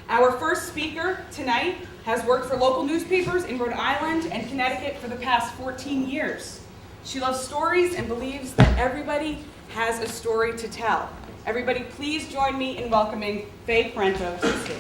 Our first speaker tonight has worked for local newspapers in Rhode Island and Connecticut for the past 14 years. She loves stories and believes that everybody has a story to tell. Everybody, please join me in welcoming Faye Parenteau to the stage.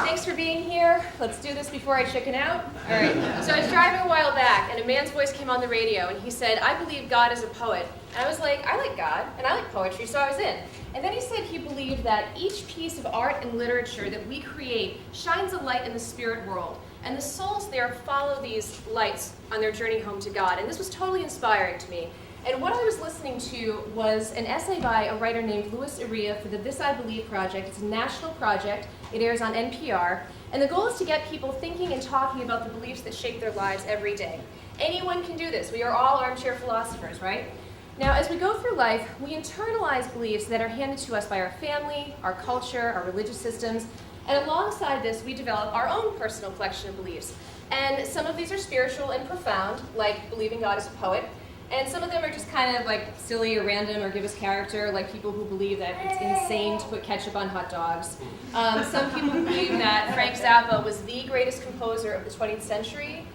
Thanks for being here. Let's do this before I chicken out. All right. So I was driving a while back, and a man's voice came on the radio, and he said, "I believe God is a poet." And I was like, I like God, and I like poetry, so I was in. And then he said he believed that each piece of art and literature that we create shines a light in the spirit world, and the souls there follow these lights on their journey home to God. And this was totally inspiring to me. And what I was listening to was an essay by a writer named Louis Aria for the This I Believe project. It's a national project. It airs on NPR. And the goal is to get people thinking and talking about the beliefs that shape their lives every day. Anyone can do this. We are all armchair philosophers, right? Now, as we go through life, we internalize beliefs that are handed to us by our family, our culture, our religious systems. And alongside this, we develop our own personal collection of beliefs. And some of these are spiritual and profound, like believing God is a poet. And some of them are just kind of like silly or random or give us character, like people who believe that it's insane to put ketchup on hot dogs. Some people believe that Frank Zappa was the greatest composer of the 20th century,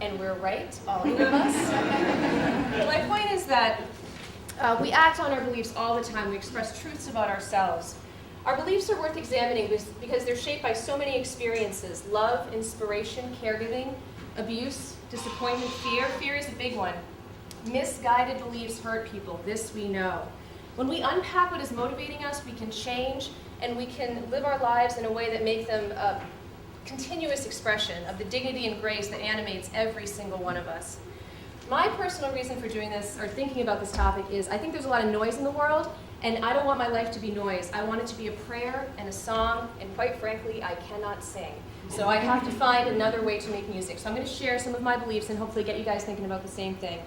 and we're right, all of us. But my point is that we act on our beliefs all the time. We express truths about ourselves. Our beliefs are worth examining because they're shaped by so many experiences: love, inspiration, caregiving, abuse, disappointment, fear. Fear is a big one. Misguided beliefs hurt people. This we know. When we unpack what is motivating us, we can change, and we can live our lives in a way that makes them a continuous expression of the dignity and grace that animates every single one of us. My personal reason for doing this, or thinking about this topic, is I think there's a lot of noise in the world, and I don't want my life to be noise. I want it to be a prayer and a song, and quite frankly, I cannot sing. So I have to find another way to make music. So I'm going to share some of my beliefs and hopefully get you guys thinking about the same thing.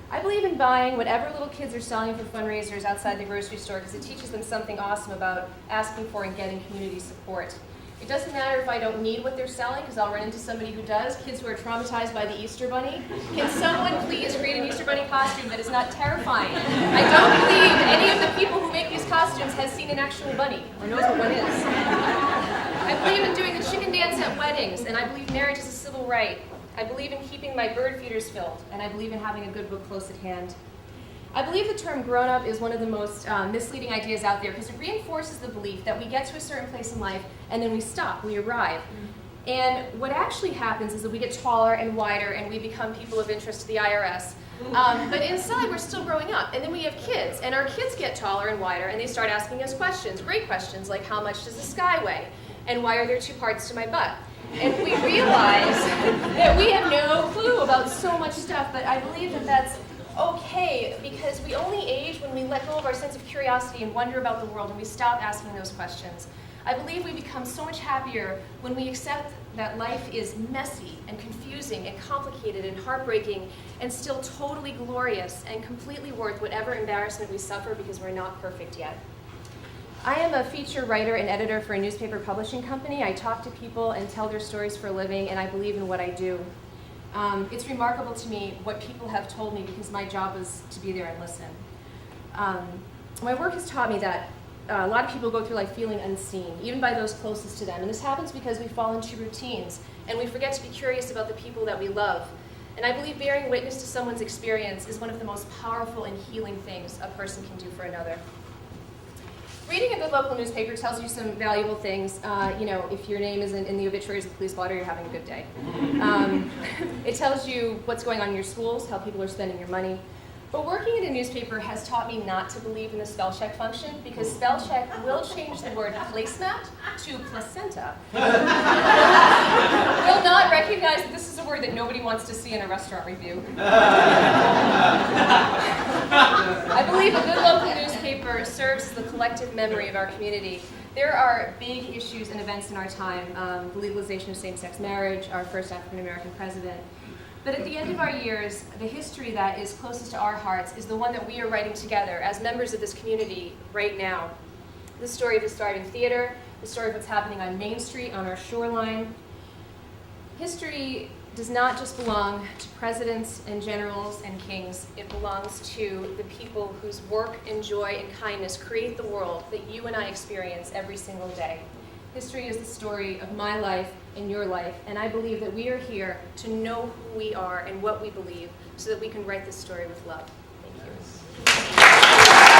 I believe in buying whatever little kids are selling for fundraisers outside the grocery store because it teaches them something awesome about asking for and getting community support. It doesn't matter if I don't need what they're selling because I'll run into somebody who does. Kids who are traumatized by the Easter Bunny. Can someone please create an Easter Bunny costume that is not terrifying? I don't believe any of the people who make these costumes has seen an actual bunny or knows what one is. I believe in doing the chicken dance at weddings, and I believe marriage is a civil right. I believe in keeping my bird feeders filled, and I believe in having a good book close at hand. I believe the term grown-up is one of the most misleading ideas out there because it reinforces the belief that we get to a certain place in life and then we stop, we arrive. And what actually happens is that we get taller and wider and we become people of interest to the IRS. But inside we're still growing up, and then we have kids, and our kids get taller and wider and they start asking us questions, great questions like how much does the sky weigh? And why are there two parts to my butt? And we realize that we have no clue about so much stuff, but I believe that that's okay because we only age when we let go of our sense of curiosity and wonder about the world and we stop asking those questions. I believe we become so much happier when we accept that life is messy and confusing and complicated and heartbreaking and still totally glorious and completely worth whatever embarrassment we suffer because we're not perfect yet. I am a feature writer and editor for a newspaper publishing company. I talk to people and tell their stories for a living, and I believe in what I do. It's remarkable to me what people have told me because my job was to be there and listen. My work has taught me that a lot of people go through life feeling unseen, even by those closest to them. And this happens because we fall into routines, and we forget to be curious about the people that we love. And I believe bearing witness to someone's experience is one of the most powerful and healing things a person can do for another. Reading a good local newspaper tells you some valuable things. If your name isn't in the obituaries of the police blotter, you're having a good day. It tells you what's going on in your schools, how people are spending your money. But working in a newspaper has taught me not to believe in the spell check function because spell check will change the word placemat to placenta. Will not recognize that this is a word that nobody wants to see in a restaurant review. I believe a good local newspaper serves as the collective memory of our community. There are big issues and events in our time, the legalization of same-sex marriage, our first African-American president. But at the end of our years, the history that is closest to our hearts is the one that we are writing together as members of this community right now. The story of the thriving theater, the story of what's happening on Main Street, on our shoreline. History does not just belong to presidents and generals and kings. It belongs to the people whose work and joy and kindness create the world that you and I experience every single day. History is the story of my life and your life, and I believe that we are here to know who we are and what we believe so that we can write this story with love. Thank you.